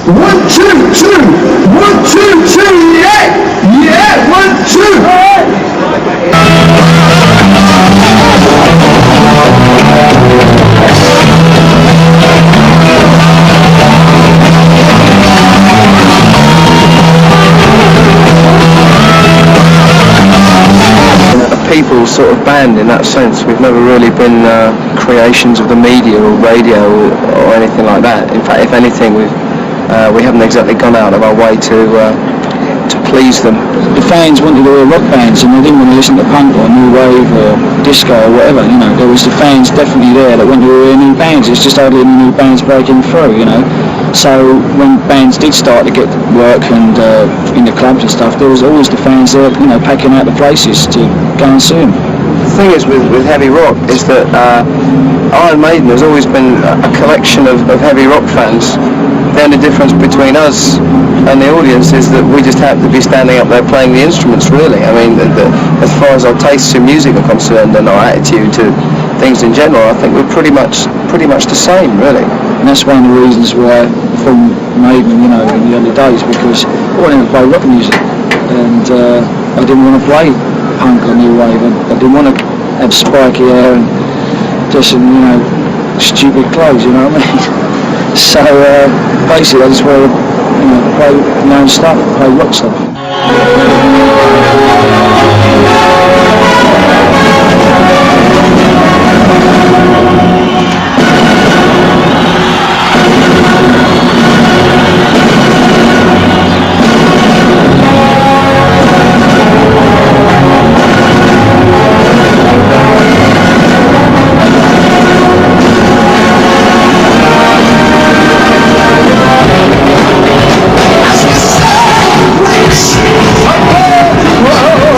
1, 2, 2. 1, 2, 2. Yeah. Yeah. 1, 2. People sort of band in that sense. We've never really been creations of the media or radio or anything like that. In fact, if anything, we haven't exactly gone out of our way to please them. The fans wanted to hear rock bands and they didn't want to listen to punk or new wave or disco or whatever, you know. There was the fans definitely there that wanted to hear new bands. It's just hardly any new bands breaking through, you know. So when bands did start to get work and in the clubs and stuff, there was always the fans there, you know, packing out the places to go and see them. The thing is with heavy rock is that Iron Maiden has always been a collection of heavy rock fans. The only difference between us and the audience is that we just happen to be standing up there playing the instruments, really. I mean, as far as our tastes in music are concerned and our attitude to things in general, I think we're pretty much the same, really. And that's one of the reasons why I formed Maiden, you know, in the early days, because I wanted to play rock music and I didn't want to play punk or new wave. I didn't want to have spiky hair and just, you know, stupid clothes, you know what I mean? So basically I just wanted to, you know, play my own stuff, play rock stuff. Whoa!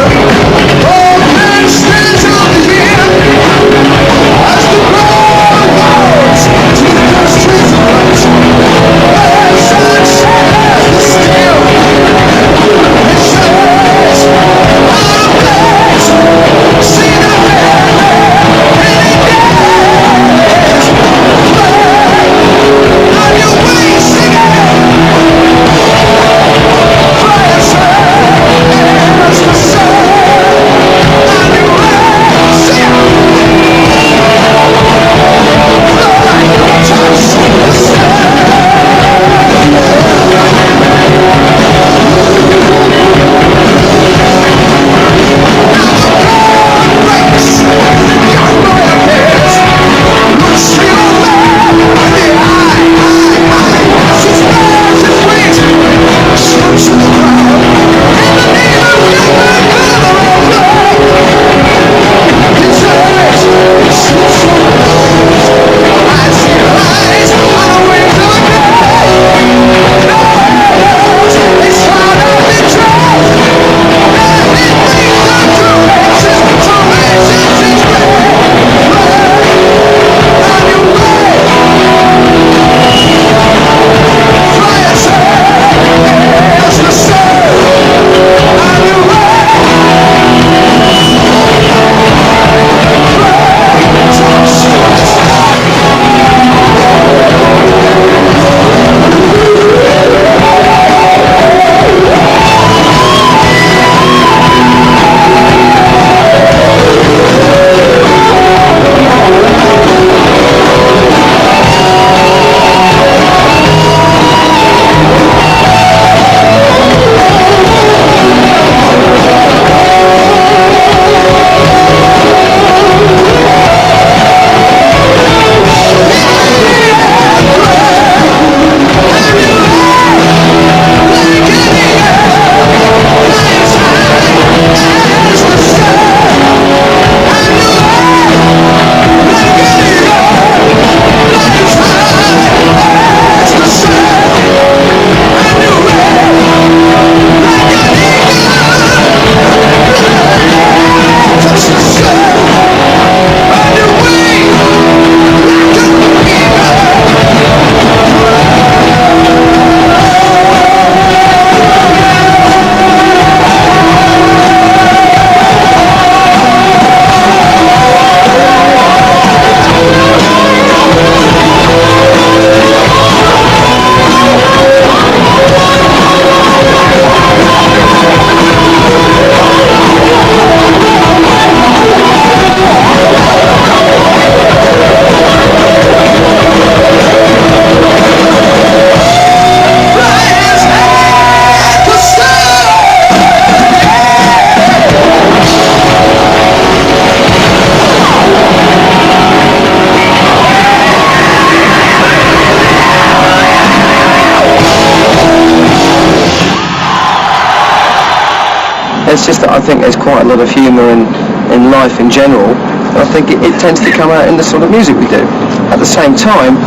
it's just that I think there's quite a lot of humour in life in general. And I think it tends to come out in the sort of music we do. At the same time,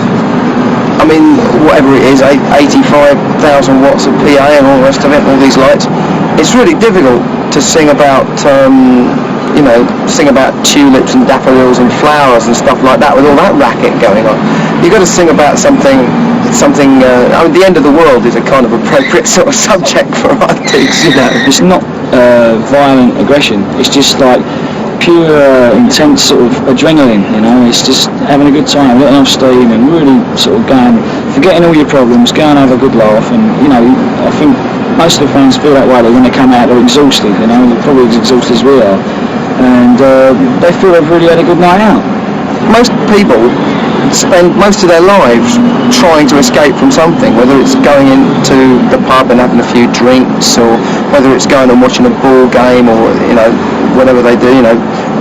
I mean, whatever it is, 85,000 watts of PA and all the rest of it, and all these lights, it's really difficult to sing about, sing about tulips and daffodils and flowers and stuff like that with all that racket going on. You've got to sing about something. I mean, the end of the world is a kind of appropriate sort of subject for our gigs, you know. It's not violent aggression. It's just like pure, intense sort of adrenaline, you know. It's just having a good time, letting off steam, and really sort of forgetting all your problems, go and have a good laugh. And you know, I think most of the fans feel that way. When they come out, they're exhausted, you know, they're probably as exhausted as we are, and they feel they've really had a good night out. Most people spend most of their lives trying to escape from something, whether it's going into the pub and having a few drinks, or whether it's going and watching a ball game, or whatever they do,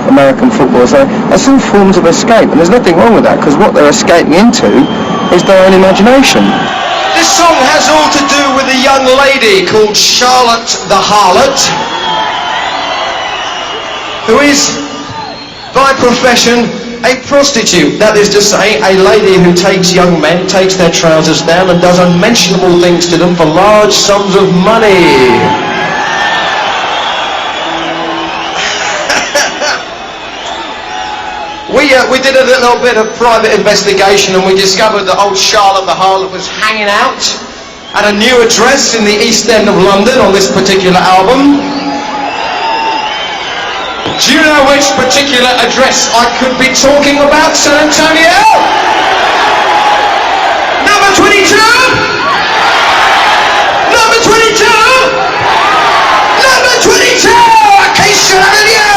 American football. So that's all forms of escape, and there's nothing wrong with that, because what they're escaping into is their own imagination. This song has all to do with a young lady called Charlotte the Harlot, who is by profession a prostitute. That is to say, a lady who takes young men, takes their trousers down, and does unmentionable things to them for large sums of money. We did a little bit of private investigation, and we discovered that old Charlotte the Harlot was hanging out at a new address in the East End of London on this particular album. Do you know which particular address I could be talking about, San Antonio? Number 22? Number 22? Number 22! Okay, shut up with you!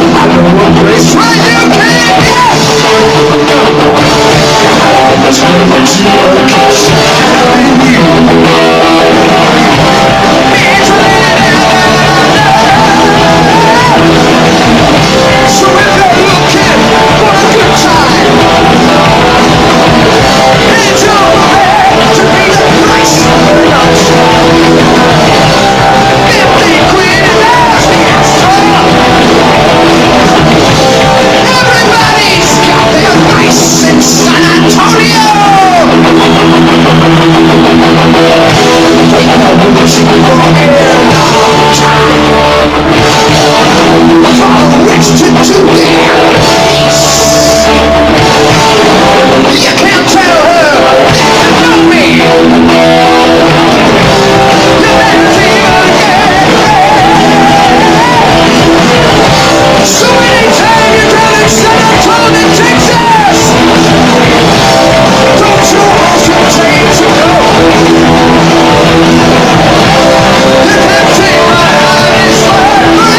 I know a place where you can get. So if you're looking for a good time, it's over there to pay the price for lunch. 50 quid and there's the extra. Everybody's got their vice in San Antonio. Ain't no wishing for a long time. For which to do their peace. You can't tell her that you know me. You better feel it. So anytime you're down in San Antonio, Texas, don't you hesitate to go. You can't take my eyes from me.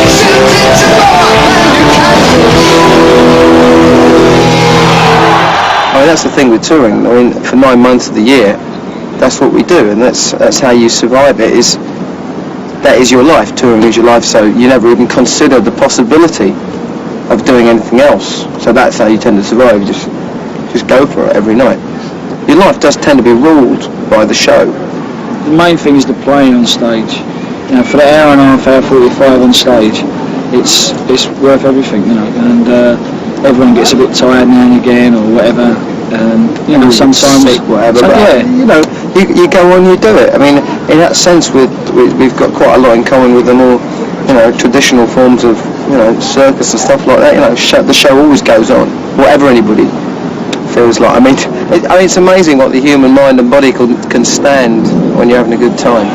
Simply to go and you can't I mean, that's the thing with touring. I mean, for 9 months of the year, that's what we do, and that's how you survive it. That is your life. Touring is your life, so you never even consider the possibility of doing anything else. So that's how you tend to survive. You just go for it every night. Your life does tend to be ruled by the show. The main thing is the playing on stage. You know, for the hour and a half, hour 45 on stage, it's worth everything, you know. And everyone gets a bit tired now and again, or whatever. You know, sometimes sick, whatever. So, but, yeah, you know, you go on, you do it. I mean, in that sense, we've got quite a lot in common with the more, traditional forms of, circus and stuff like that. You know, the show always goes on, whatever anybody feels like. I mean, it's amazing what the human mind and body can stand when you're having a good time.